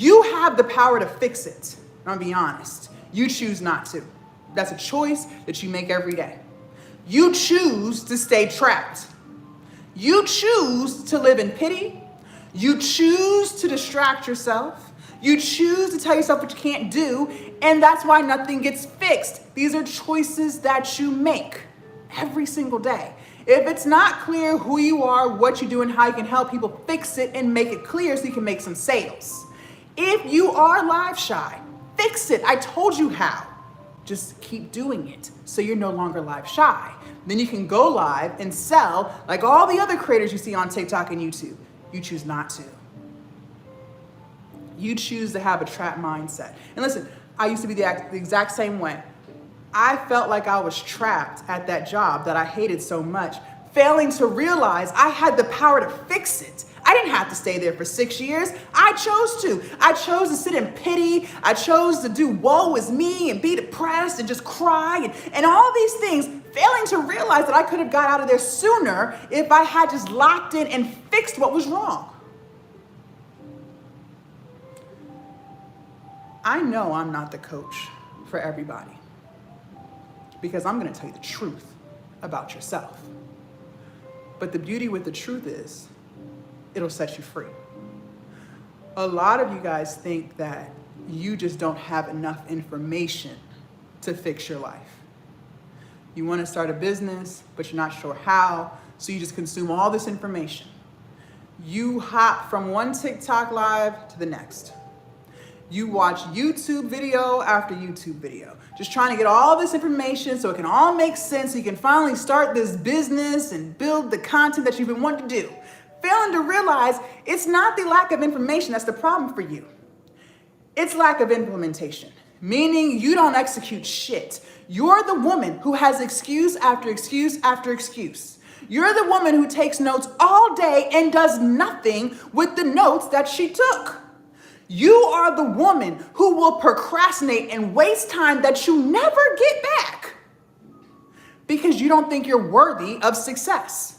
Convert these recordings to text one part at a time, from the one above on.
You have the power to fix it. I'm gonna be honest. You choose not to. That's a choice that you make every day. You choose to stay trapped. You choose to live in pity. You choose to distract yourself. You choose to tell yourself what you can't do, and that's why nothing gets fixed. These are choices that you make every single day. If it's not clear who you are, what you do, and how you can help people, fix it and make it clear so you can make some sales. If you are live shy, fix it. I told you how. Just keep doing it so you're no longer live shy. Then you can go live and sell like all the other creators you see on TikTok and YouTube. You choose not to. You choose to have a trap mindset. And listen, I used to be the exact same way. I felt like I was trapped at that job that I hated so much, failing to realize I had the power to fix it. I didn't have to stay there for 6 years. I chose to. I chose to sit in pity. I chose to do woe is me and be depressed and just cry and all these things, failing to realize that I could have got out of there sooner if I had just locked in and fixed what was wrong. I know I'm not the coach for everybody because I'm going to tell you the truth about yourself. But the beauty with the truth is it'll set you free. A lot of you guys think that you just don't have enough information to fix your life. You want to start a business, but you're not sure how, so you just consume all this information. You hop from one TikTok live to the next. You watch YouTube video after YouTube video, just trying to get all this information so it can all make sense so you can finally start this business and build the content that you've been wanting to do. Failing to realize it's not the lack of information that's the problem for you. It's lack of implementation, meaning you don't execute shit. You're the woman who has excuse after excuse after excuse. You're the woman who takes notes all day and does nothing with the notes that she took. You are the woman who will procrastinate and waste time that you never get back because you don't think you're worthy of success.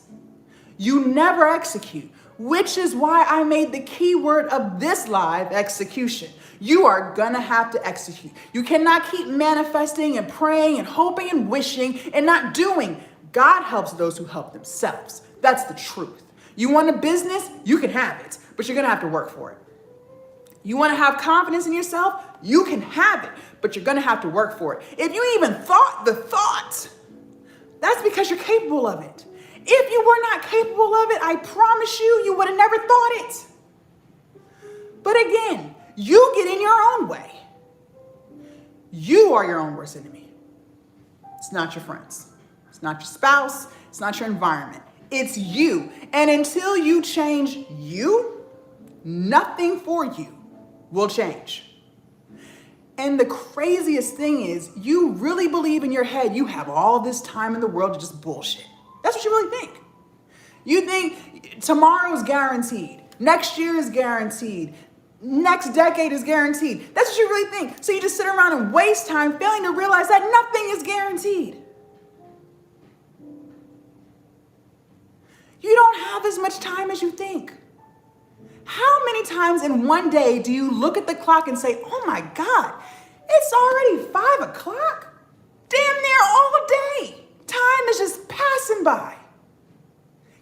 You never execute, which is why I made the key word of this live execution. You are gonna have to execute. You cannot keep manifesting and praying and hoping and wishing and not doing. God helps those who help themselves. That's the truth. You want a business? You can have it, but you're gonna have to work for it. You want to have confidence in yourself? You can have it, but you're going to have to work for it. If you even thought the thought, that's because you're capable of it. If you were not capable of it, I promise you would have never thought it. But again, you get in your own way. You are your own worst enemy. It's not your friends. It's not your spouse. It's not your environment. It's you. And until you change you, nothing for you will change. And the craziest thing is you really believe in your head you have all this time in the world to just bullshit. That's what you really think. You think tomorrow's guaranteed. Next year is guaranteed. Next decade is guaranteed. That's what you really think. So you just sit around and waste time failing to realize that nothing is guaranteed. You don't have as much time as you think. How many times in one day do you look at the clock and say, oh my God, it's already 5 o'clock? Damn near all day. Time is just passing by.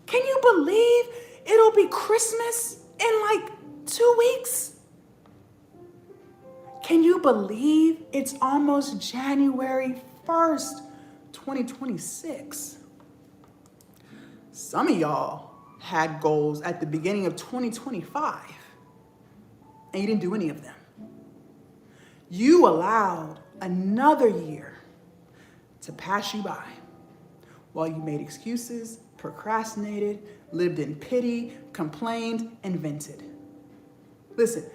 Can you believe it'll be Christmas in like 2 weeks? Can you believe it's almost January 1st, 2026? Some of y'all had goals at the beginning of 2025 and you didn't do any of them. You allowed another year to pass you by while you made excuses, procrastinated, lived in pity, complained, and vented. Listen,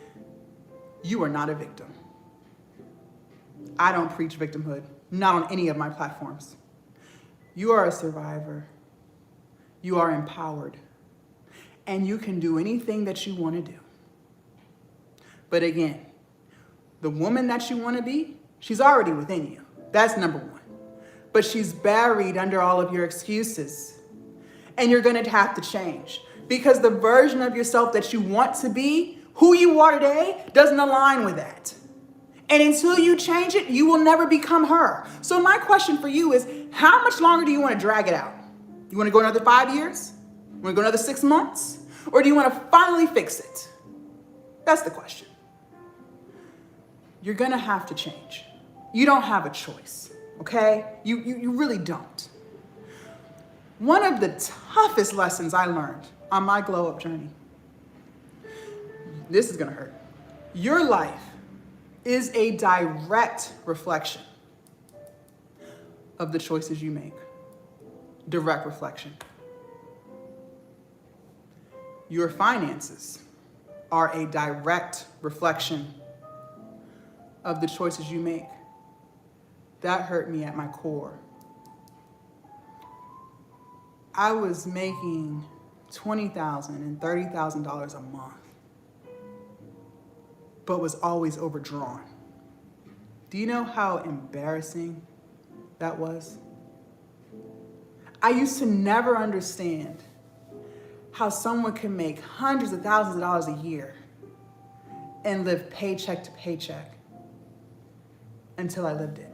you are not a victim. I don't preach victimhood, not on any of my platforms. You are a survivor. You are empowered. And you can do anything that you want to do. But again, the woman that you want to be, she's already within you. That's number one. But she's buried under all of your excuses. And you're going to have to change. Because the version of yourself that you want to be Who you are today doesn't align with that. And until you change it, you will never become her. So my question for you is, how much longer do you want to drag it out? You want to go another 5 years? You want to go another 6 months? Or do you want to finally fix it? That's the question. You're going to have to change. You don't have a choice, okay? You really don't. One of the toughest lessons I learned on my glow up journey, this is going to hurt. Your life is a direct reflection of the choices you make. Direct reflection. Your finances are a direct reflection of the choices you make. That hurt me at my core. I was making $20,000 and $30,000 a month, but was always overdrawn. Do you know how embarrassing that was? I used to never understand how someone can make hundreds of thousands of dollars a year and live paycheck to paycheck until I lived it.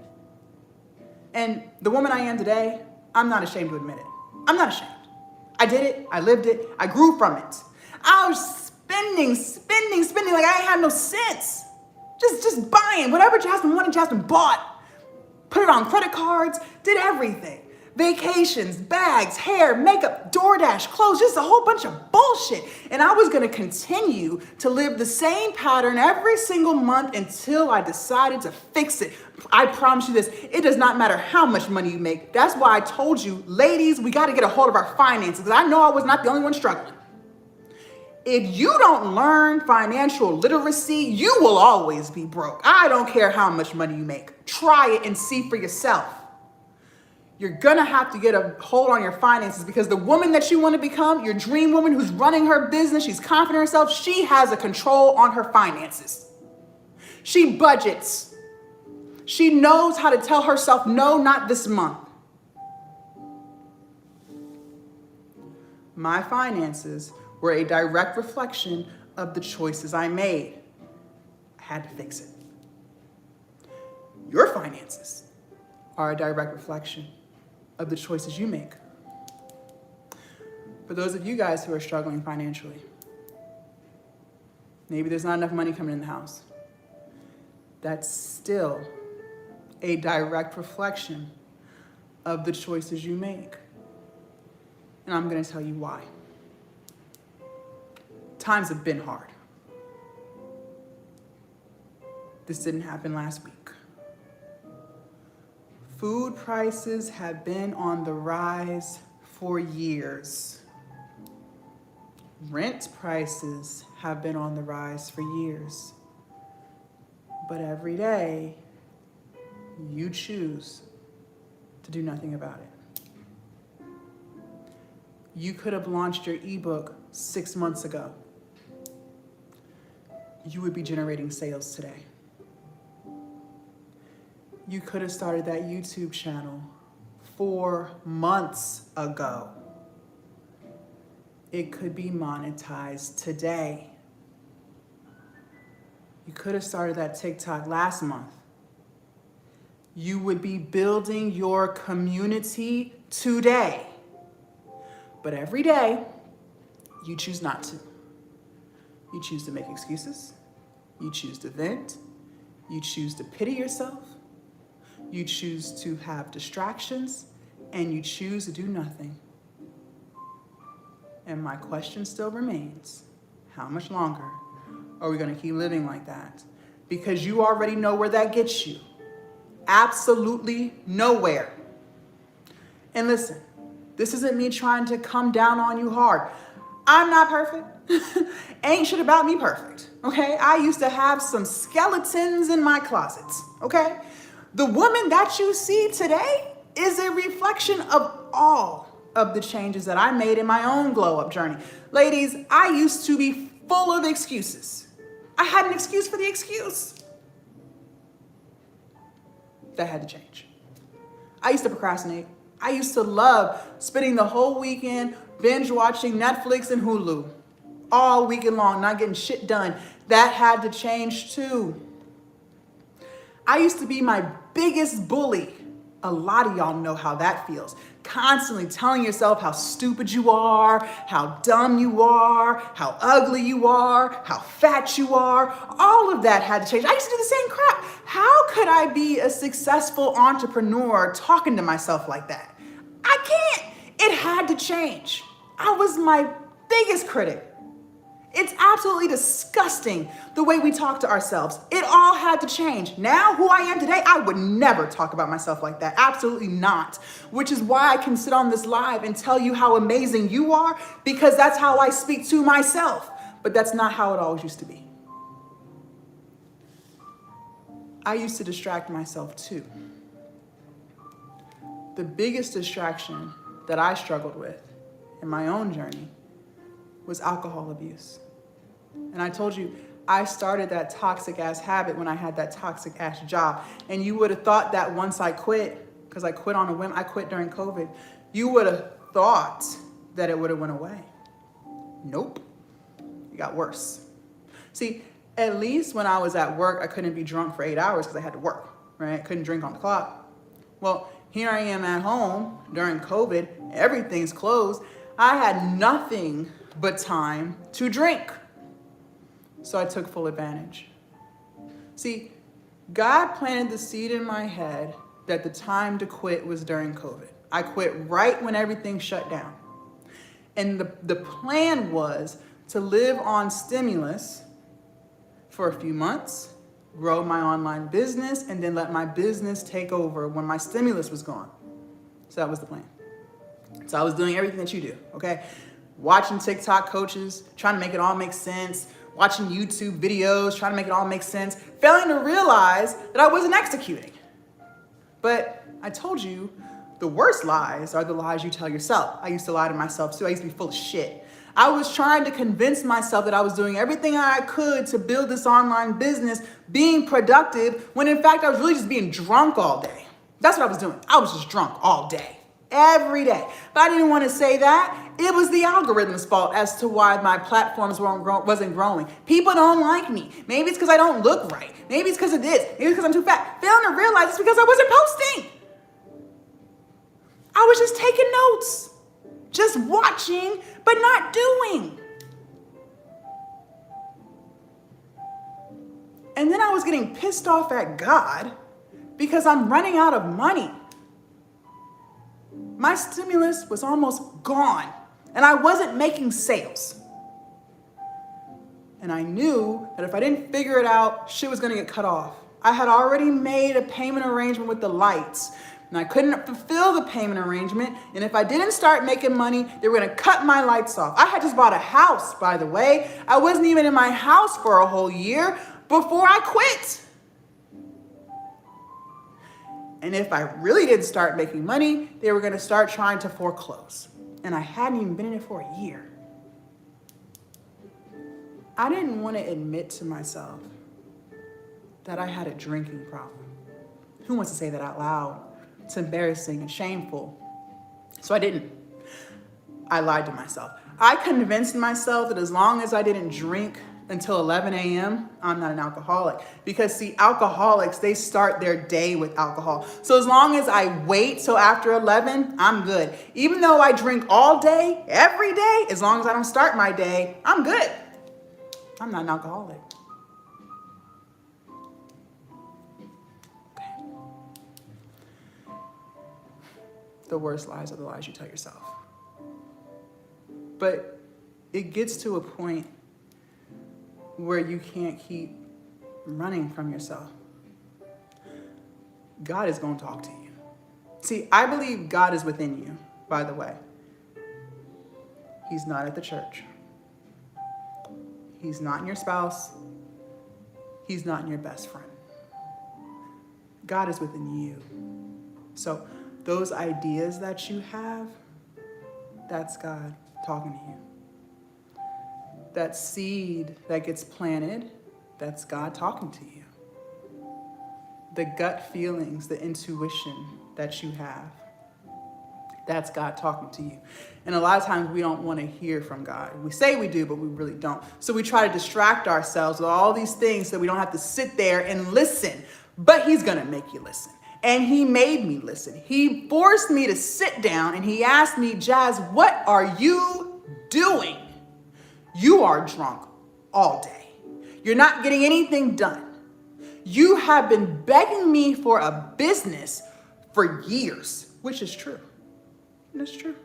And the woman I am today, I'm not ashamed to admit it. I'm not ashamed. I did it, I lived it, I grew from it. I was spending like I ain't had no sense. Just buying whatever Jasmine wanted, Jasmine bought. Put it on credit cards, did everything. Vacations, bags, hair, makeup, DoorDash, clothes, just a whole bunch of bullshit. And I was gonna continue to live the same pattern every single month until I decided to fix it. I promise you this, it does not matter how much money you make. That's why I told you, ladies, we gotta get a hold of our finances, because I know I was not the only one struggling. If you don't learn financial literacy, you will always be broke. I don't care how much money you make. Try it and see for yourself. You're gonna have to get a hold on your finances, because the woman that you want to become, your dream woman who's running her business, she's confident in herself, she has a control on her finances. She budgets. She knows how to tell herself, no, not this month. My finances were a direct reflection of the choices I made. I had to fix it. Your finances are a direct reflection of the choices you make. For those of you guys who are struggling financially, maybe there's not enough money coming in the house. That's still a direct reflection of the choices you make. And I'm gonna tell you why. Times have been hard. This didn't happen last week. Food prices have been on the rise for years. Rent prices have been on the rise for years. But every day, you choose to do nothing about it. You could have launched your ebook 6 months ago. You would be generating sales today. You could have started that YouTube channel 4 months ago. It could be monetized today. You could have started that TikTok last month. You would be building your community today. But every day, you choose not to. You choose to make excuses. You choose to vent. You choose to pity yourself. You choose to have distractions, and you choose to do nothing. And my question still remains, how much longer are we gonna keep living like that? Because you already know where that gets you. Absolutely nowhere. And listen, this isn't me trying to come down on you hard. I'm not perfect. Ain't shit about me perfect, okay? I used to have some skeletons in my closets, okay? The woman that you see today is a reflection of all of the changes that I made in my own glow up journey. Ladies, I used to be full of excuses. I had an excuse for the excuse. That had to change. I used to procrastinate. I used to love spending the whole weekend binge watching Netflix and Hulu. all weekend long, not getting shit done. That had to change too. I used to be my biggest bully. A lot of y'all know how that feels. Constantly telling yourself how stupid you are, how dumb you are, how ugly you are, how fat you are. All of that had to change. I used to do the same crap. How could I be a successful entrepreneur talking to myself like that? I can't. It had to change. I was my biggest critic. It's absolutely disgusting the way we talk to ourselves. It all had to change. Now, who I am today, I would never talk about myself like that. Absolutely not. Which is why I can sit on this live and tell you how amazing you are, because that's how I speak to myself. But that's not how it always used to be. I used to distract myself too. The biggest distraction that I struggled with in my own journey was alcohol abuse. And I told you, I started that toxic ass habit when I had that toxic ass job. And you would have thought that once I quit, because I quit on a whim, I quit during COVID, you would have thought that it would have went away. Nope, it got worse. See, at least when I was at work, I couldn't be drunk for 8 hours because I had to work, right? I couldn't drink on the clock. Well, here I am at home during COVID, everything's closed. I had nothing but time to drink. So I took full advantage. See, God planted the seed in my head that the time to quit was during COVID. I quit right when everything shut down. And the plan was to live on stimulus for a few months, grow my online business, and then let my business take over when my stimulus was gone. So that was the plan. So I was doing everything that you do, okay? Watching TikTok coaches, trying to make it all make sense, watching YouTube videos, trying to make it all make sense, failing to realize that I wasn't executing. But I told you, the worst lies are the lies you tell yourself. I used to lie to myself too. I used to be full of shit. I was trying to convince myself that I was doing everything I could to build this online business, being productive, when in fact I was really just being drunk all day. That's what I was doing. I was just drunk all day. Every day. But I didn't want to say that. It was the algorithm's fault as to why my platforms wasn't growing. People don't like me. Maybe it's because I don't look right. Maybe it's because of this. Maybe it's because I'm too fat. Failing to realize it's because I wasn't posting. I was just taking notes. Just watching, but not doing. And then I was getting pissed off at God because I'm running out of money. My stimulus was almost gone, and I wasn't making sales. And I knew that if I didn't figure it out, shit was gonna get cut off. I had already made a payment arrangement with the lights, and I couldn't fulfill the payment arrangement, and if I didn't start making money, they were gonna cut my lights off. I had just bought a house, by the way. I wasn't even in my house for a whole year before I quit. And if I really didn't start making money, they were gonna start trying to foreclose. And I hadn't even been in it for a year. I didn't want to admit to myself that I had a drinking problem. Who wants to say that out loud? It's embarrassing and shameful. So I didn't. I lied to myself. I convinced myself that as long as I didn't drink until 11 a.m., I'm not an alcoholic. Because see, alcoholics, they start their day with alcohol. So as long as I wait till after 11, I'm good. Even though I drink all day, every day, as long as I don't start my day, I'm good. I'm not an alcoholic. Okay. The worst lies are the lies you tell yourself. But it gets to a point where you can't keep running from yourself. God is going to talk to you. See, I believe God is within you, by the way. He's not at the church. He's not in your spouse. He's not in your best friend. God is within you. So those ideas that you have, that's God talking to you. That seed that gets planted, that's God talking to you. The gut feelings, the intuition that you have, That's God talking to you. And a lot of times we don't want to hear from God. We say we do, but we really don't. So we try to distract ourselves with all these things so we don't have to sit there and listen. But he's going to make you listen. And he made me listen. He forced me to sit down and he asked me, Jazz, what are you doing? You are drunk all day. You're not getting anything done. You have been begging me for a business for years, which is true. That's true.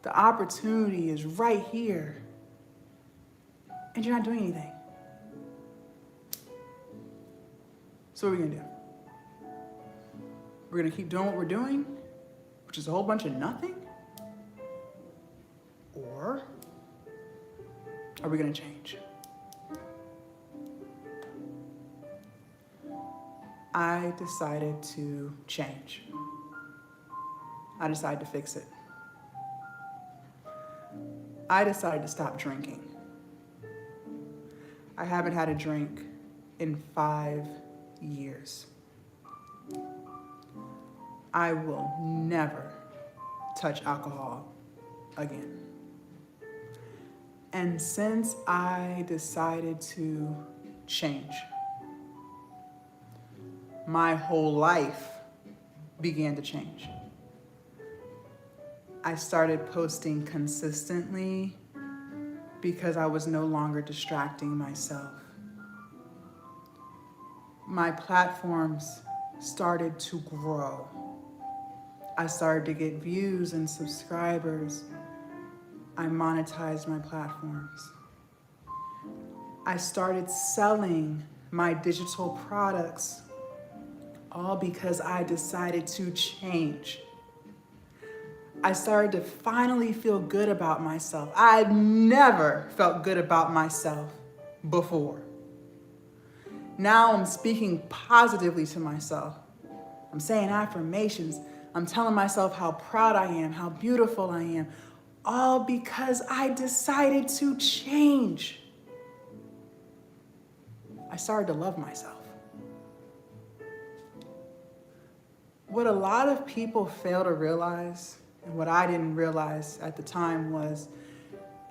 The opportunity is right here, and you're not doing anything. So what are we gonna do? We're gonna keep doing what we're doing, which is a whole bunch of nothing? Or are we gonna change? I decided to change. I decided to fix it. I decided to stop drinking. I haven't had a drink in 5 years. I will never touch alcohol again. And since I decided to change, my whole life began to change. I started posting consistently because I was no longer distracting myself. My platforms started to grow. I started to get views and subscribers. I monetized my platforms. I started selling my digital products, all because I decided to change. I started to finally feel good about myself. I had never felt good about myself before. Now I'm speaking positively to myself. I'm saying affirmations. I'm telling myself how proud I am, how beautiful I am, all because I decided to change. I started to love myself. What a lot of people fail to realize, and what I didn't realize at the time, was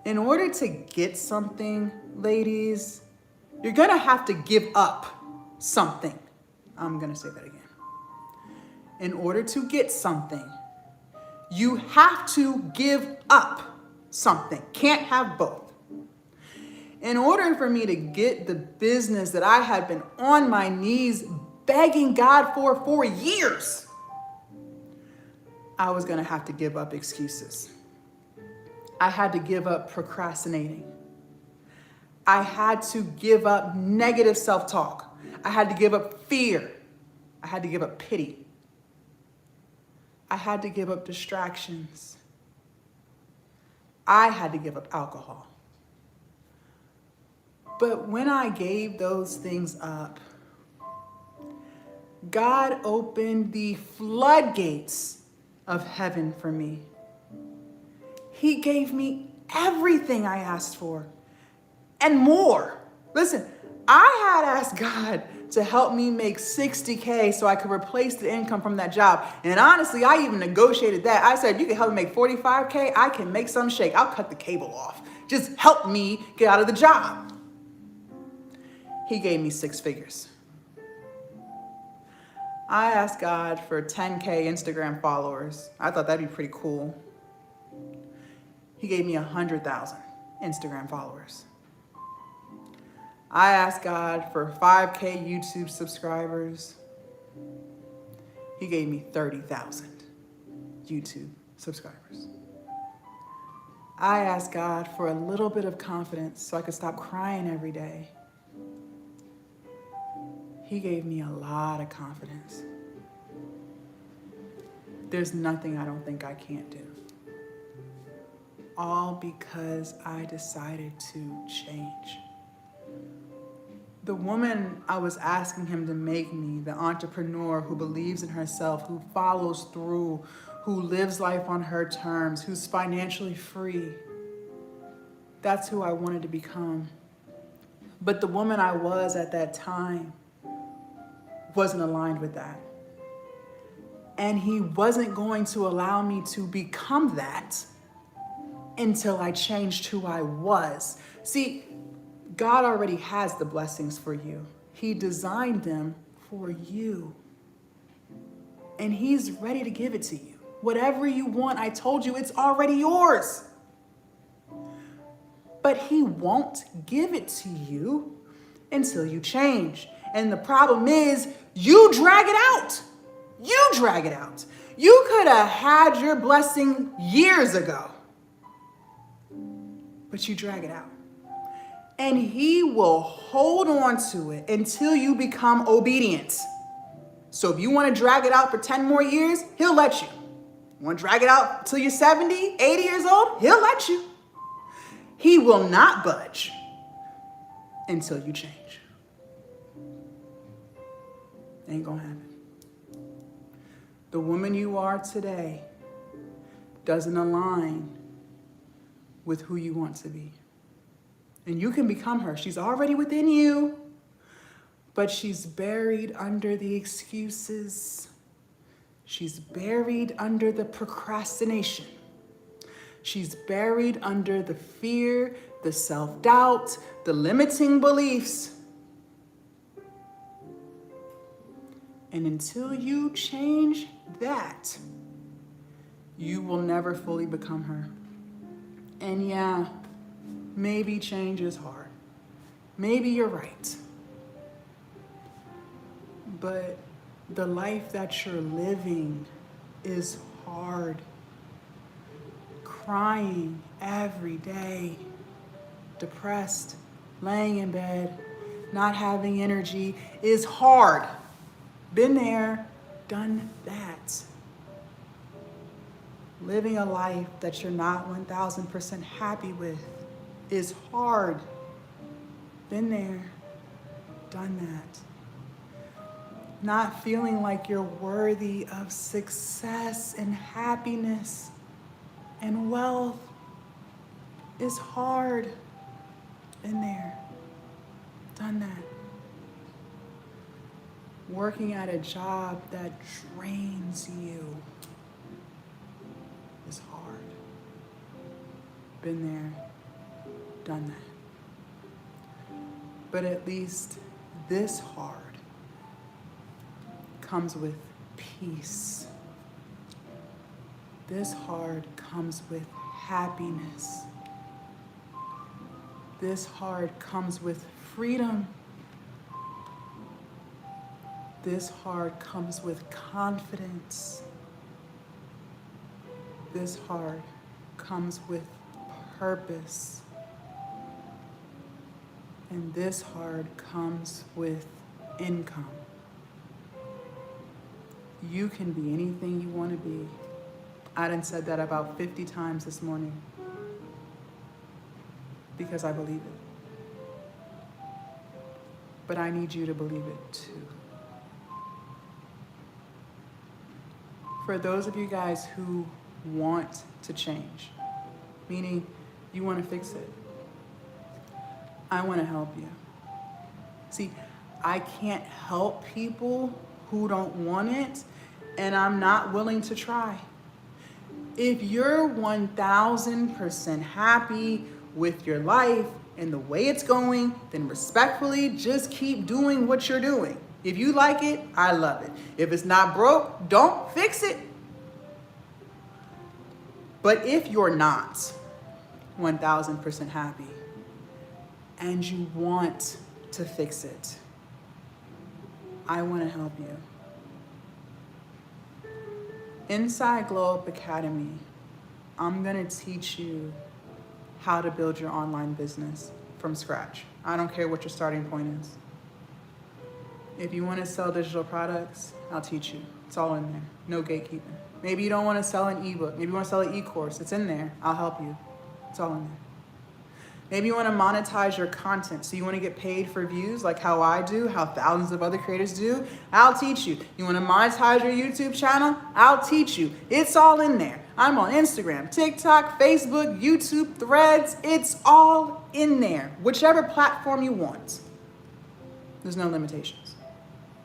in order to get something, ladies, you're gonna have to give up something. I'm gonna say that again. In order to get something, you have to give up something. Can't have both. In order for me to get the business that I had been on my knees begging God for years, I was gonna have to give up excuses. I had to give up procrastinating. I had to give up negative self-talk. I had to give up fear. I had to give up pity. I had to give up distractions. I had to give up alcohol. But when I gave those things up, God opened the floodgates of heaven for me. He gave me everything I asked for and more. Listen, I had asked God to help me make $60K so I could replace the income from that job. And honestly, I even negotiated that. I said, you can help me make $45K, I can make some shake. I'll cut the cable off. Just help me get out of the job. He gave me 6 figures. I asked God for 10K Instagram followers. I thought that'd be pretty cool. He gave me 100,000 Instagram followers. I asked God for 5K YouTube subscribers. He gave me 30,000 YouTube subscribers. I asked God for a little bit of confidence so I could stop crying every day. He gave me a lot of confidence. There's nothing I don't think I can't do. All because I decided to change. The woman I was asking him to make me, the entrepreneur who believes in herself, who follows through, who lives life on her terms, who's financially free, that's who I wanted to become. But the woman I was at that time wasn't aligned with that. And he wasn't going to allow me to become that until I changed who I was. See, God already has the blessings for you. He designed them for you. And he's ready to give it to you. Whatever you want, I told you, it's already yours. But he won't give it to you until you change. And the problem is, you drag it out. You drag it out. You could have had your blessing years ago, but you drag it out. And he will hold on to it until you become obedient. So if you want to drag it out for 10 more years, he'll let you. You want to drag it out till you're 70, 80 years old? He'll let you. He will not budge until you change. Ain't gonna happen. The woman you are today doesn't align with who you want to be. And you can become her. She's already within you, but she's buried under the excuses. She's buried under the procrastination. She's buried under the fear, the self-doubt, the limiting beliefs. And until you change that, you will never fully become her. And yeah, maybe change is hard. Maybe you're right. But the life that you're living is hard. Crying every day, depressed, laying in bed, not having energy is hard. Been there, done that. Living a life that you're not 1000% happy with is hard. Been there, done that. Not feeling like you're worthy of success and happiness and wealth is hard. Been there, done that. Working at a job that drains you is hard. Been there, done that. But at least this hard comes with peace. This hard comes with happiness. This hard comes with freedom. This hard comes with confidence. This hard comes with purpose. And this hard comes with income. You can be anything you want to be. I done said that about 50 times this morning because I believe it. But I need you to believe it too. For those of you guys who want to change, meaning you want to fix it, I want to help you. See, I can't help people who don't want it, and I'm not willing to try. If you're 1000% happy with your life and the way it's going, then respectfully, just keep doing what you're doing. If you like it, I love it. If it's not broke, don't fix it. But if you're not 1000% happy and you want to fix it, I want to help you. Inside Glow Up Academy, I'm going to teach you how to build your online business from scratch. I don't care what your starting point is. If you want to sell digital products, I'll teach you. It's all in there. No gatekeeping. Maybe you don't want to sell an ebook. Maybe you want to sell an e-course. It's in there. I'll help you. It's all in there. Maybe you want to monetize your content. So you want to get paid for views like how I do, how thousands of other creators do. I'll teach you. You want to monetize your YouTube channel? I'll teach you. It's all in there. I'm on Instagram, TikTok, Facebook, YouTube, Threads. It's all in there. Whichever platform you want. There's no limitations.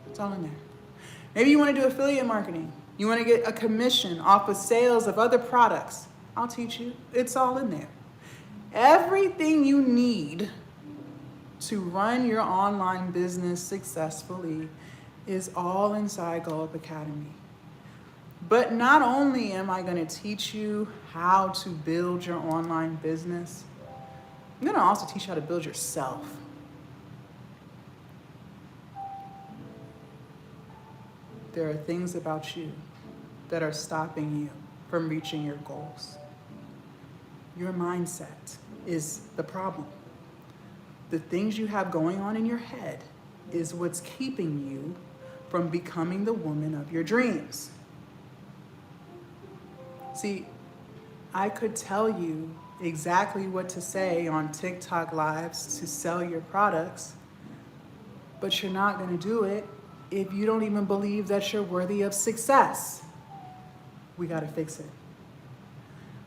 It's all in there. Maybe you want to do affiliate marketing. You want to get a commission off of sales of other products? I'll teach you. It's all in there. Everything you need to run your online business successfully is all inside Glow Up Academy. But not only am I going to teach you how to build your online business, I'm going to also teach you how to build yourself. There are things about you that are stopping you from reaching your goals. Your mindset is the problem. The things you have going on in your head is what's keeping you from becoming the woman of your dreams. See, I could tell you exactly what to say on TikTok lives to sell your products, but you're not going to do it if you don't even believe that you're worthy of success. We got to fix it.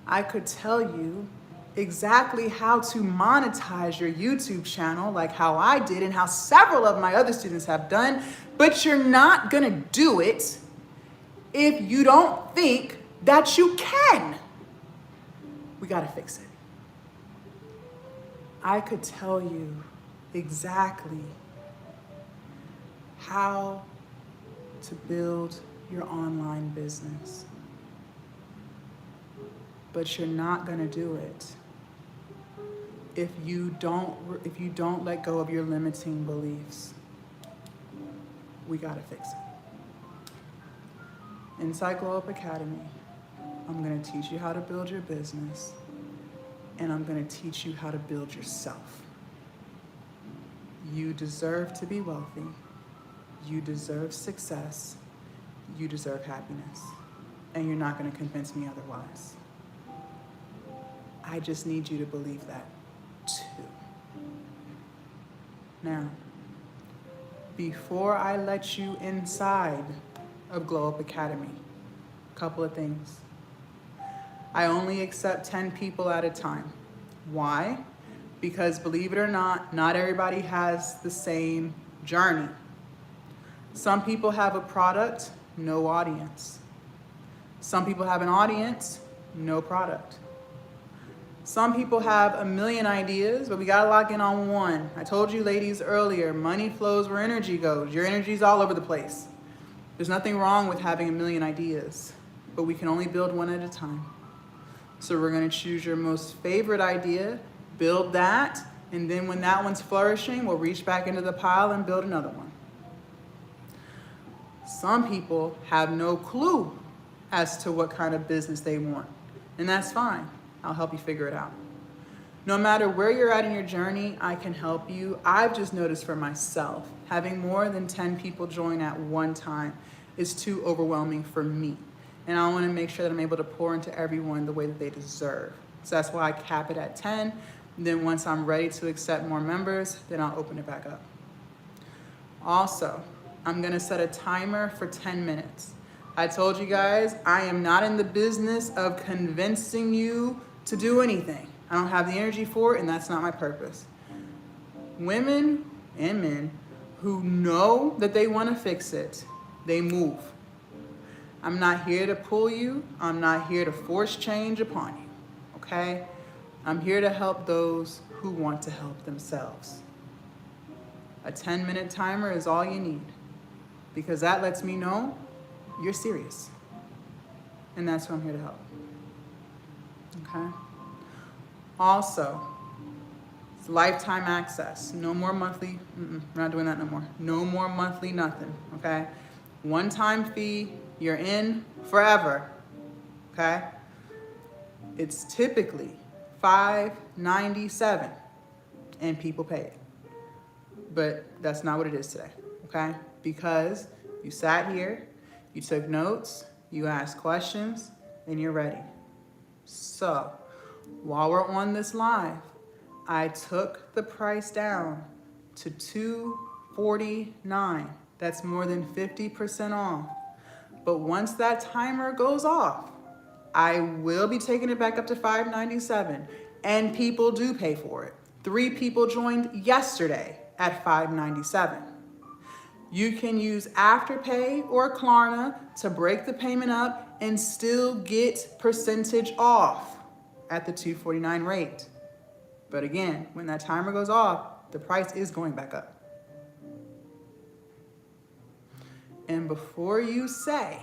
I could tell you exactly how to monetize your YouTube channel, like how I did and how several of my other students have done, but you're not going to do it if you don't think that you can. We got to fix it. I could tell you exactly how to build your online business, but you're not going to do it if you don't let go of your limiting beliefs. We got to fix it. Inside Glow Up Academy, I'm going to teach you how to build your business, and I'm going to teach you how to build yourself. You deserve to be wealthy. You deserve success. You deserve happiness. And you're not going to convince me otherwise. I just need you to believe that too. Now, before I let you inside of Glow Up Academy, a couple of things. I only accept 10 people at a time. Why? Because believe it or not everybody has the same journey. Some people have a product, no audience. Some people have an audience, no product. Some people have a million ideas, but we gotta lock in on one. I told you ladies earlier, money flows where energy goes. Your energy's all over the place. There's nothing wrong with having a million ideas, but we can only build one at a time. So we're gonna choose your most favorite idea, build that, and then when that one's flourishing, we'll reach back into the pile and build another one. Some people have no clue as to what kind of business they want, and that's fine. I'll help you figure it out. No matter where you're at in your journey, I can help you. I've just noticed for myself, having more than 10 people join at one time is too overwhelming for me. And I want to make sure that I'm able to pour into everyone the way that they deserve. So that's why I cap it at 10. And then once I'm ready to accept more members, then I'll open it back up. Also, I'm going to set a timer for 10 minutes. I told you guys, I am not in the business of convincing you to do anything. I don't have the energy for it, and that's not my purpose. Women and men who know that they want to fix it, they move. I'm not here to pull you. I'm not here to force change upon you, okay? I'm here to help those who want to help themselves. A 10-minute timer is all you need, because that lets me know you're serious. And that's who I'm here to help. Okay? Also, it's lifetime access. No more monthly, we're not doing that no more. No more monthly nothing, okay? One-time fee, you're in forever, okay? It's typically $5.97, and people pay it. But that's not what it is today, okay? Because you sat here, you took notes, you asked questions, and you're ready. So, while we're on this live, I took the price down to $249. That's more than 50% off. But once that timer goes off, I will be taking it back up to $5.97, and people do pay for it. 3 people joined yesterday at $5.97. You can use Afterpay or Klarna to break the payment up and still get percentage off at the $249 rate. But again, when that timer goes off, the price is going back up. And before you say,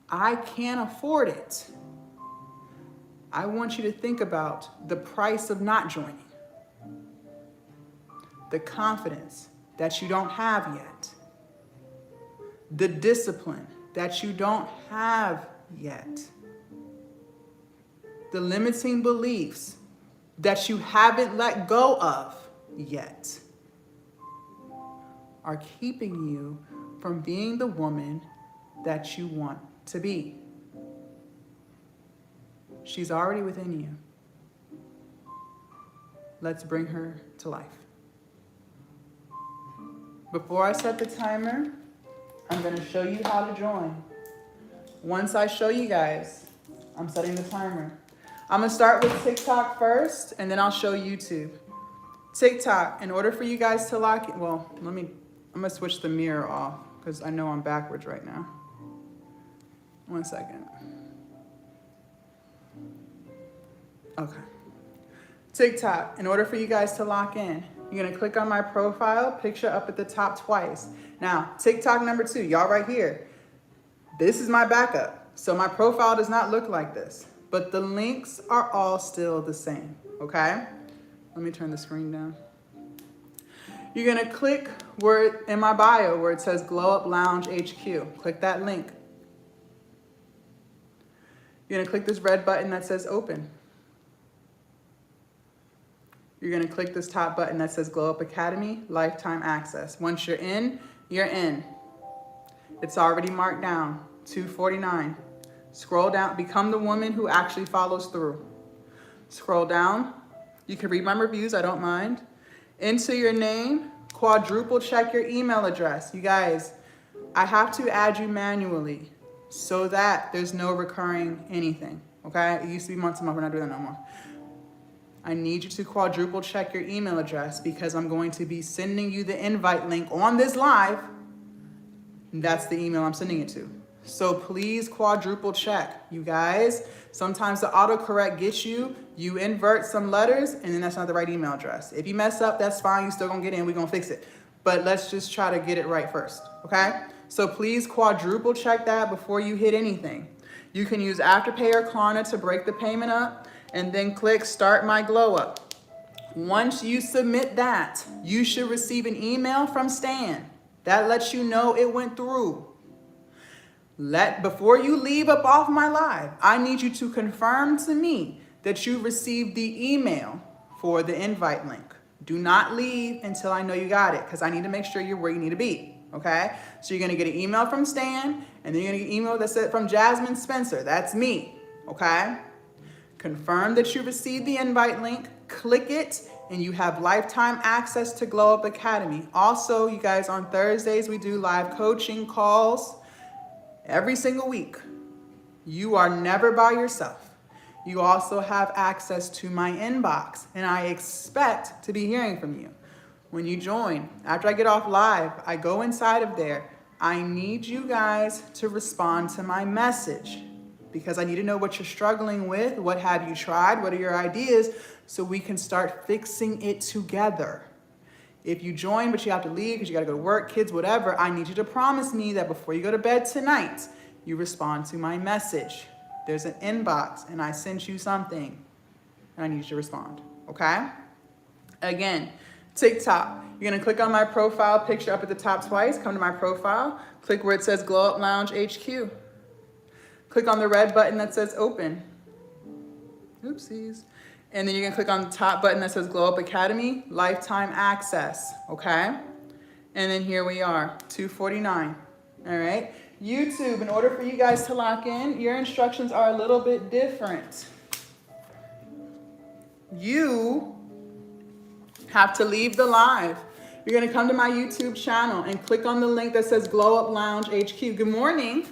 I can't afford it, I want you to think about the price of not joining. The confidence that you don't have yet. The discipline that you don't have yet. The limiting beliefs that you haven't let go of yet are keeping you from being the woman that you want to be. She's already within you. Let's bring her to life. Before I set the timer, I'm going to show you how to join. Once I show you guys, I'm setting the timer. I'm going to start with TikTok first, and then I'll show YouTube. TikTok, in order for you guys to lock in, well, I'm going to switch the mirror off because I know I'm backwards right now. 1 second. Okay. TikTok, in order for you guys to lock in, you're going to click on my profile, picture up at the top twice. Now, TikTok number 2, y'all right here. This is my backup. So my profile does not look like this, but the links are all still the same, okay? Let me turn the screen down. You're going to click where in my bio where it says Glow Up Lounge HQ. Click that link. You're going to click this red button that says open. You're going to click this top button that says Glow Up Academy Lifetime Access. Once you're in, you're in. It's already marked down, $249. Scroll down, become the woman who actually follows through. Scroll down. You can read my reviews, I don't mind. Enter your name, quadruple check your email address. You guys, I have to add you manually so that there's no recurring anything, okay? It used to be months a month, we're not doing that no more. I need you to quadruple check your email address because I'm going to be sending you the invite link on this live. And that's the email I'm sending it to. So please quadruple check, you guys. Sometimes the autocorrect gets you, you invert some letters, and then that's not the right email address. If you mess up, that's fine, you still gonna get in, we're gonna fix it. But let's just try to get it right first, okay? So please quadruple check that before you hit anything. You can use Afterpay or Klarna to break the payment up, and then click Start My Glow Up. Once you submit that, you should receive an email from Stan. That lets you know it went through. Before you leave up off my live, I need you to confirm to me that you received the email for the invite link. Do not leave until I know you got it, because I need to make sure you're where you need to be, okay? So you're gonna get an email from Stan, and then you're gonna get an email that said from Jasmine Spencer. That's me, okay? Confirm that you received the invite link, click it, and you have lifetime access to Glow Up Academy. Also, you guys, on Thursdays, we do live coaching calls every single week. You are never by yourself. You also have access to my inbox, and I expect to be hearing from you. When you join, after I get off live, I go inside of there. I need you guys to respond to my message, because I need to know what you're struggling with, what have you tried, what are your ideas, so we can start fixing it together. If you join, but you have to leave because you got to go to work, kids, whatever, I need you to promise me that before you go to bed tonight, you respond to my message. There's an inbox, and I sent you something, and I need you to respond, okay? Again, TikTok, you're going to click on my profile picture up at the top twice, come to my profile, click where it says Glow Up Lounge HQ. Click on the red button that says open. Oopsies. And then you're gonna click on the top button that says Glow Up Academy, Lifetime Access, okay? And then here we are, $249, all right? YouTube, in order for you guys to lock in, your instructions are a little bit different. You have to leave the live. You're gonna come to my YouTube channel and click on the link that says Glow Up Lounge HQ. Good morning.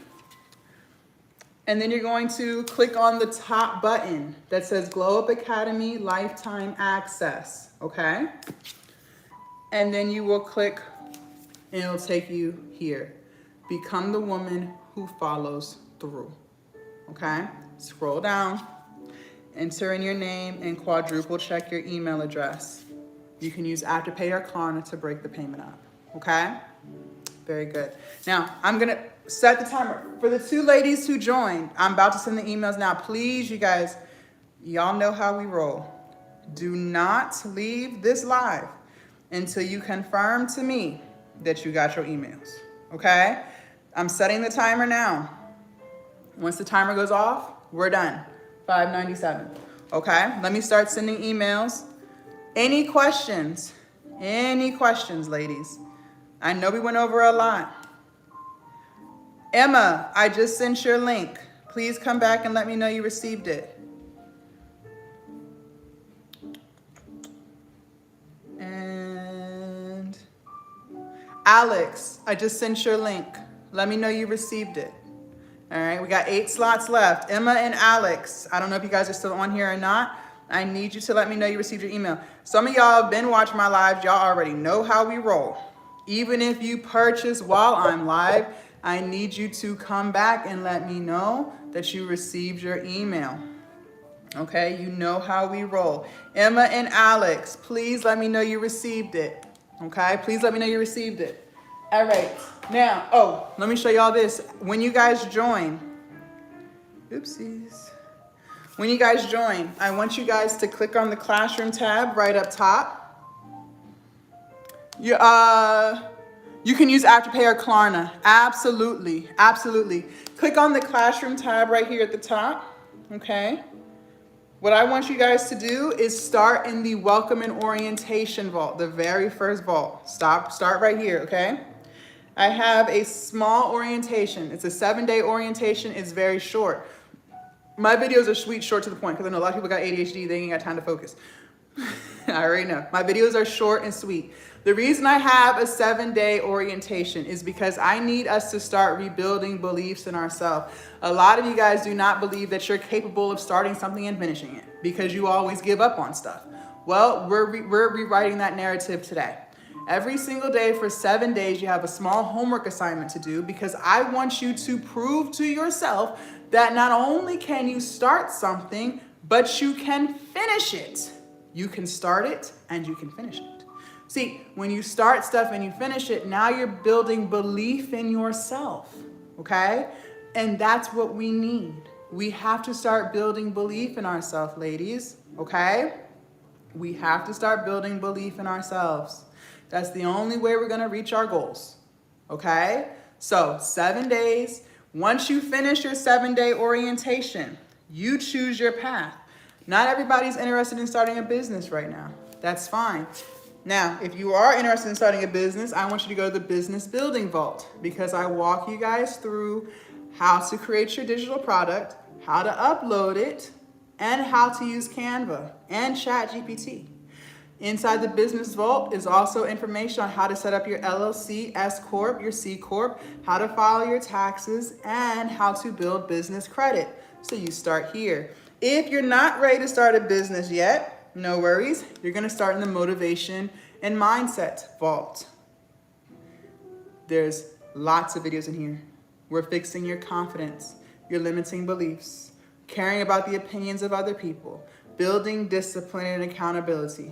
And then you're going to click on the top button that says Glow Up Academy Lifetime Access, okay? And then you will click and it'll take you here. Become the woman who follows through. Okay? Scroll down, enter in your name, and quadruple check your email address. You can use Afterpay or Klarna to break the payment up. Okay? Very good. Now, I'm going to set the timer. For the 2 ladies who joined, I'm about to send the emails now. Please, you guys, y'all know how we roll. Do not leave this live until you confirm to me that you got your emails. Okay? I'm setting the timer now. Once the timer goes off, we're done. 5:97. Okay? Let me start sending emails. Any questions? Any questions, ladies? I know we went over a lot. Emma, I just sent your link. Please come back and let me know you received it. And Alex, I just sent your link. Let me know you received it. All right, we got 8 slots left. Emma and Alex, I don't know if you guys are still on here or not. I need you to let me know you received your email. Some of y'all have been watching my lives. Y'all already know how we roll. Even if you purchase while I'm live, I need you to come back and let me know that you received your email. Okay, you know how we roll. Emma and Alex, please let me know you received it. Okay, please let me know you received it. All right, now, let me show y'all this. When you guys join, oopsies. When you guys join, I want you guys to click on the classroom tab right up top. You can use Afterpay or Klarna. Absolutely, absolutely. Click on the classroom tab right here at the top, okay? What I want you guys to do is start in the welcome and orientation vault, the very first vault. Start right here, okay? I have a small orientation. It's a 7-day orientation. It's very short. My videos are sweet, short to the point, because I know a lot of people got ADHD. They ain't got time to focus. I already know. My videos are short and sweet. The reason I have a 7-day orientation is because I need us to start rebuilding beliefs in ourselves. A lot of you guys do not believe that you're capable of starting something and finishing it because you always give up on stuff. Well, we're rewriting that narrative today. Every single day for 7 days, you have a small homework assignment to do because I want you to prove to yourself that not only can you start something, but you can finish it. You can start it and you can finish it. See, when you start stuff and you finish it, now you're building belief in yourself, okay? And that's what we need. We have to start building belief in ourselves, ladies, okay? We have to start building belief in ourselves. That's the only way we're gonna reach our goals, okay? So 7 days. Once you finish your 7-day orientation, you choose your path. Not everybody's interested in starting a business right now. That's fine. Now, if you are interested in starting a business, I want you to go to the business building vault because I walk you guys through how to create your digital product, how to upload it, and how to use Canva and ChatGPT. Inside the business vault is also information on how to set up your LLC, S Corp, your C Corp, how to file your taxes, and how to build business credit. So you start here. If you're not ready to start a business yet, no worries. You're going to start in the motivation and mindset vault. There's lots of videos in here. We're fixing your confidence, your limiting beliefs, caring about the opinions of other people, building discipline and accountability.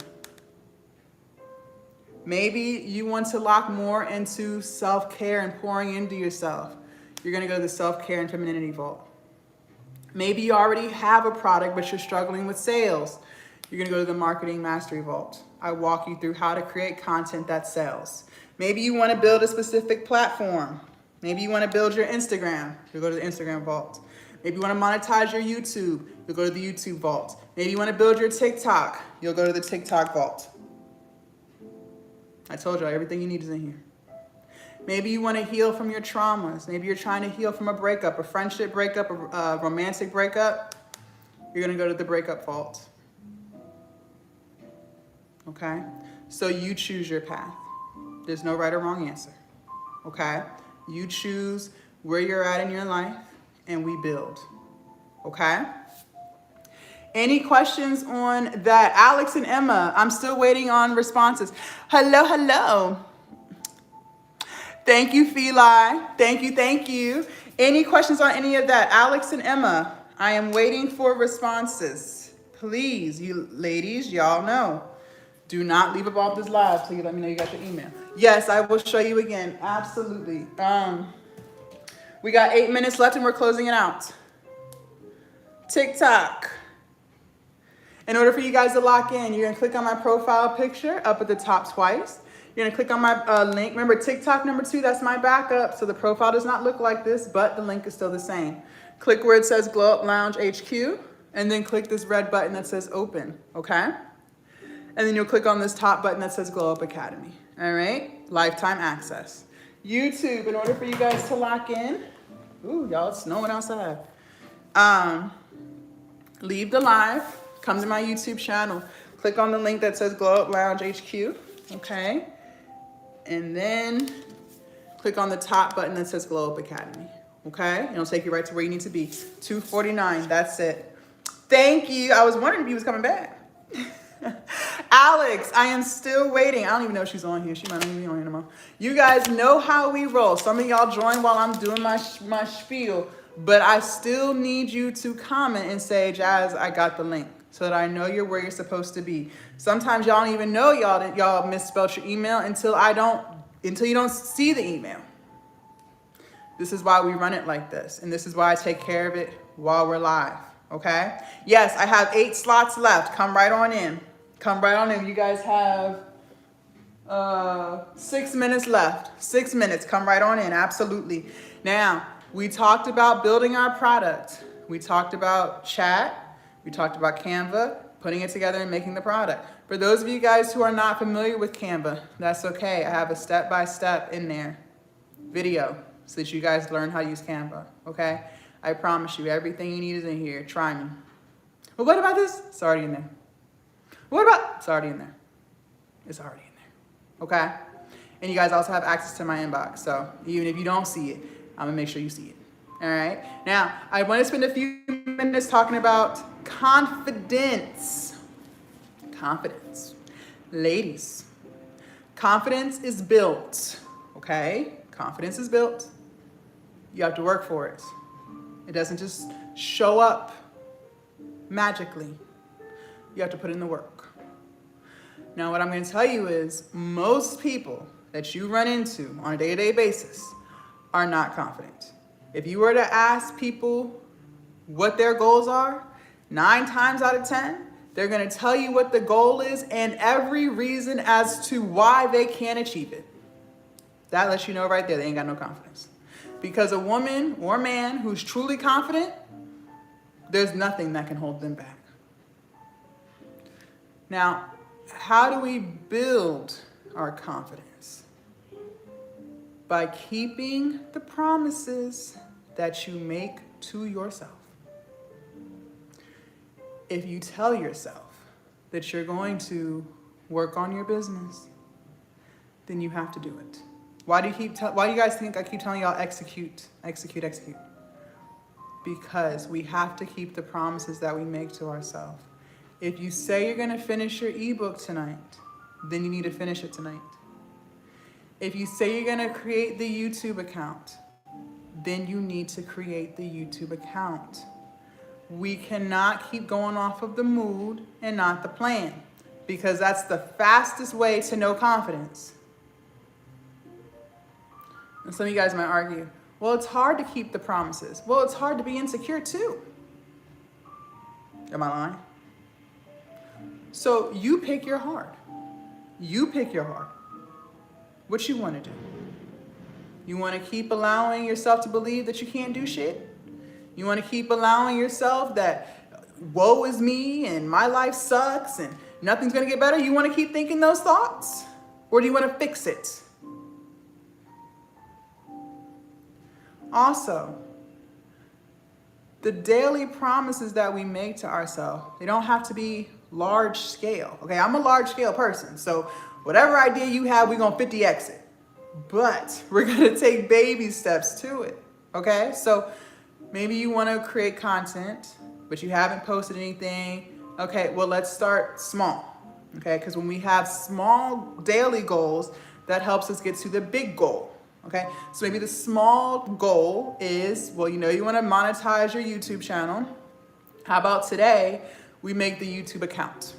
Maybe you want to lock more into self-care and pouring into yourself. You're going to go to the self-care and femininity vault. Maybe you already have a product, but you're struggling with sales. You're going to go to the marketing mastery vault. I walk you through how to create content that sells. Maybe you want to build a specific platform. Maybe you want to build your Instagram. You'll go to the Instagram vault. Maybe you want to monetize your YouTube. You'll go to the YouTube vault. Maybe you want to build your TikTok. You'll go to the TikTok vault. I told you everything you need is in here. Maybe you want to heal from your traumas. Maybe you're trying to heal from a breakup, a friendship breakup, a romantic breakup. You're going to go to the breakup vault. Okay? So you choose your path. There's no right or wrong answer. Okay? You choose where you're at in your life and we build. Okay? Any questions on that? Alex and Emma, I'm still waiting on responses. Hello, hello. Thank you, Feli. Thank you, thank you. Any questions on any of that? Alex and Emma, I am waiting for responses. Please, you ladies, y'all know. Do not leave above this live till you let me know you got your email. Yes, I will show you again. Absolutely. We got 8 minutes left and we're closing it out. TikTok. In order for you guys to lock in, you're gonna click on my profile picture up at the top twice. You're gonna click on my link. Remember, TikTok number 2, that's my backup. So the profile does not look like this, but the link is still the same. Click where it says Glow Up Lounge HQ, and then click this red button that says open, okay? And then you'll click on this top button that says Glow Up Academy, all right? Lifetime access. YouTube, in order for you guys to lock in, ooh, y'all, it's snowing outside. Leave the live, come to my YouTube channel, click on the link that says Glow Up Lounge HQ, okay? And then click on the top button that says Glow Up Academy, okay? It'll take you right to where you need to be. $249, that's it. Thank you. I was wondering if you was coming back. Alex, I am still waiting. I don't even know if she's on here. She might not even be on here anymore. You guys know how we roll. Some of y'all join while I'm doing my spiel, but I still need you to comment and say, Jazz, I got the link, so that I know you're where you're supposed to be. Sometimes y'all don't even know y'all misspelled your email until you don't see the email. This is why we run it like this, and this is why I take care of it while we're live, okay? Yes, I have 8 slots left. Come right on in. Come right on in. You guys have 6 minutes left. 6 minutes. Come right on in. Absolutely. Now, we talked about building our product. We talked about chat. We talked about Canva, putting it together and making the product. For those of you guys who are not familiar with Canva, that's okay. I have a step-by-step in there video so that you guys learn how to use Canva, okay? I promise you, everything you need is in here. Try me. But what about this? It's already in there. What about, it's already in there. It's already in there, okay? And you guys also have access to my inbox. So even if you don't see it, I'm gonna make sure you see it, all right? Now, I wanna spend a few minutes talking about confidence. Confidence. Ladies, confidence is built, okay? Confidence is built. You have to work for it. It doesn't just show up magically. You have to put in the work. Now, what I'm going to tell you is most people that you run into on a day-to-day basis are not confident. If you were to ask people what their goals are, 9 times out of 10, they're going to tell you what the goal is and every reason as to why they can't achieve it. That lets you know right there they ain't got no confidence. Because a woman or man who's truly confident, there's nothing that can hold them back. Now, how do we build our confidence? By keeping the promises that you make to yourself. If you tell yourself that you're going to work on your business, then you have to do it. Why do you guys think I keep telling y'all execute, execute, execute? Because we have to keep the promises that we make to ourselves. If you say you're gonna finish your ebook tonight, then you need to finish it tonight. If you say you're gonna create the YouTube account, then you need to create the YouTube account. We cannot keep going off of the mood and not the plan, because that's the fastest way to no confidence. And some of you guys might argue, well, it's hard to keep the promises. Well, it's hard to be insecure too. Am I lying? So you pick your heart. You pick your heart. What you want to do? You want to keep allowing yourself to believe that you can't do shit? You want to keep allowing yourself that woe is me and my life sucks and nothing's going to get better? You want to keep thinking those thoughts? Or do you want to fix it? Also, the daily promises that we make to ourselves, they don't have to be large scale. Okay, I'm a large scale person, so whatever idea you have, we're gonna 50x it. But we're gonna take baby steps to it. Okay, so maybe you wanna create content, but you haven't posted anything. Okay, well, let's start small. Okay, because when we have small daily goals, that helps us get to the big goal. Okay, so maybe the small goal is, well, you want to monetize your YouTube channel. How about today we make the YouTube account?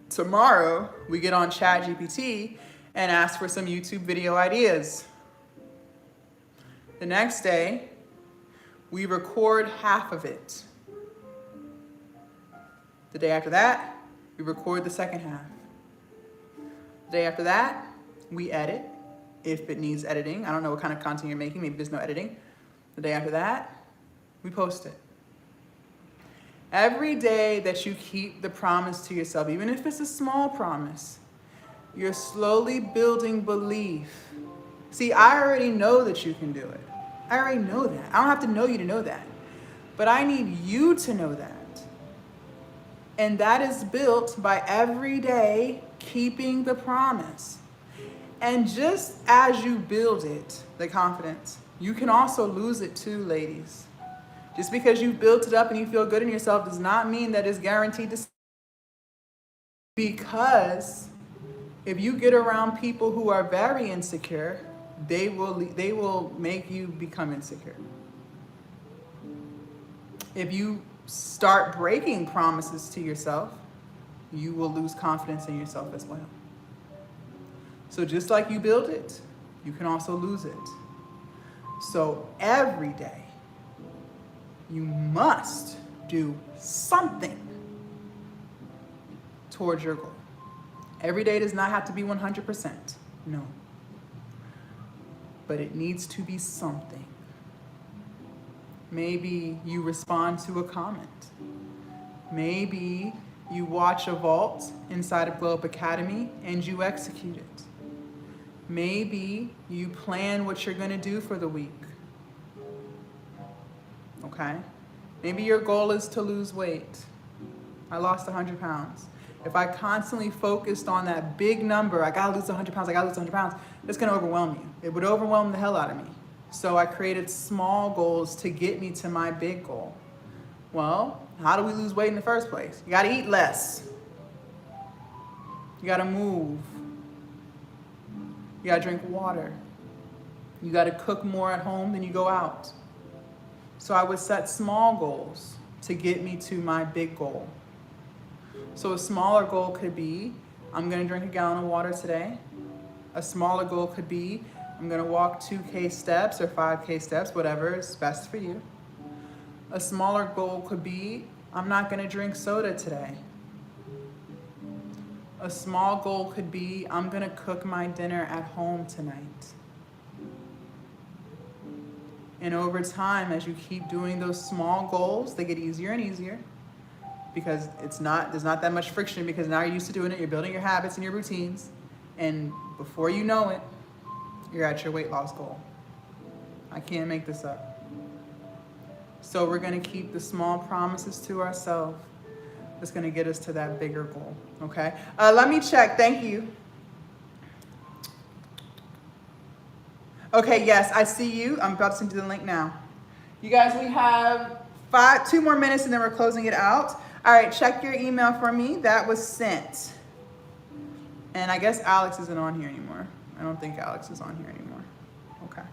Tomorrow we get on ChatGPT and ask for some YouTube video ideas. The next day we record half of it. The day after that we record the second half. The day after that we edit, if it needs editing. I don't know what kind of content you're making. Maybe there's no editing. The day after that, we post it. Every day that you keep the promise to yourself, even if it's a small promise, you're slowly building belief. See, I already know that you can do it. I already know that. I don't have to know you to know that. But I need you to know that. And that is built by every day keeping the promise. And just as you build it, the confidence, you can also lose it too, ladies. Just because you've built it up and you feel good in yourself does not mean that it's guaranteed to. Because if you get around people who are very insecure, they will make you become insecure. If you start breaking promises to yourself, you will lose confidence in yourself as well. So just like you build it, you can also lose it. So every day, you must do something towards your goal. Every day does not have to be 100%, no. But it needs to be something. Maybe you respond to a comment. Maybe you watch a vault inside of Glow Up Academy and you execute it. Maybe you plan what you're gonna do for the week. Okay? Maybe your goal is to lose weight. I lost 100 pounds. If I constantly focused on that big number, I gotta lose 100 pounds, I gotta lose 100 pounds, it's gonna overwhelm you. It would overwhelm the hell out of me. So I created small goals to get me to my big goal. Well, how do we lose weight in the first place? You gotta eat less. You gotta move. You gotta drink water. You gotta cook more at home than you go out. So I would set small goals to get me to my big goal. So a smaller goal could be, I'm gonna drink a gallon of water today. A smaller goal could be, I'm gonna walk 2K steps or 5K steps, whatever is best for you. A smaller goal could be, I'm not gonna drink soda today. A small goal could be, I'm gonna cook my dinner at home tonight. And over time, as you keep doing those small goals, they get easier and easier because there's not that much friction because now you're used to doing it, you're building your habits and your routines, and before you know it, you're at your weight loss goal. I can't make this up. So we're gonna keep the small promises to ourselves that's gonna get us to that bigger goal, okay? Let me check, thank you. Okay, yes, I see you. I'm about to send you the link now. You guys, we have 2 more minutes and then we're closing it out. All right, check your email for me. That was sent. And I guess Alex isn't on here anymore. I don't think Alex is on here anymore. Okay.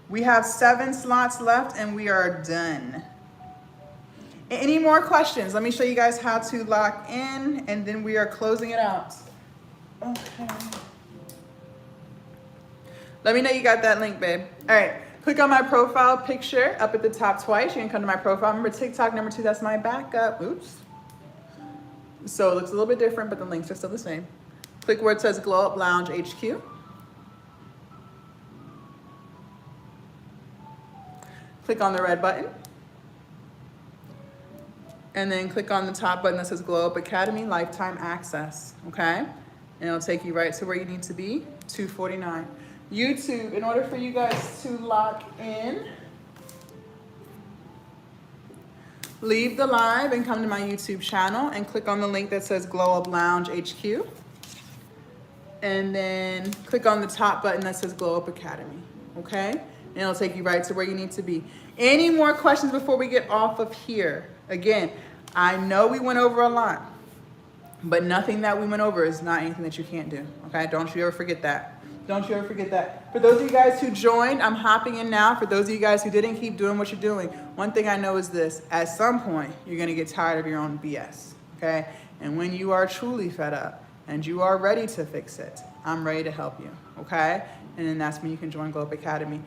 We have 7 slots left and we are done. Any more questions? Let me show you guys how to lock in and then we are closing it out. Okay. Let me know you got that link, babe. All right, click on my profile picture up at the top twice. You can come to my profile. Remember TikTok number 2, that's my backup. Oops. So it looks a little bit different, but the links are still the same. Click where it says Glow Up Lounge HQ. Click on the red button. And then click on the top button that says Glow Up Academy Lifetime Access, okay? And it'll take you right to where you need to be, 249. YouTube, in order for you guys to lock in, leave the live and come to my YouTube channel and click on the link that says Glow Up Lounge HQ. And then click on the top button that says Glow Up Academy, okay? And it'll take you right to where you need to be. Any more questions before we get off of here? Again, I know we went over a lot, but nothing that we went over is not anything that you can't do, okay? Don't you ever forget that. Don't you ever forget that. For those of you guys who joined, I'm hopping in now. For those of you guys who didn't, keep doing what you're doing. One thing I know is this: at some point, you're gonna get tired of your own BS, okay? And when you are truly fed up and you are ready to fix it, I'm ready to help you, okay? And then that's when you can join Glow Up Academy.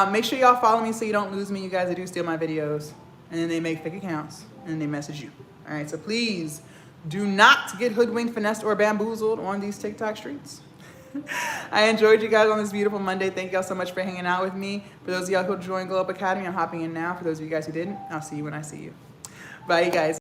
Make sure y'all follow me so you don't lose me. You guys that do steal my videos, and then they make fake accounts, and then they message you. All right, so please do not get hoodwinked, finessed, or bamboozled on these TikTok streets. I enjoyed you guys on this beautiful Monday. Thank y'all so much for hanging out with me. For those of y'all who joined Glow Up Academy, I'm hopping in now. For those of you guys who didn't, I'll see you when I see you. Bye, you guys.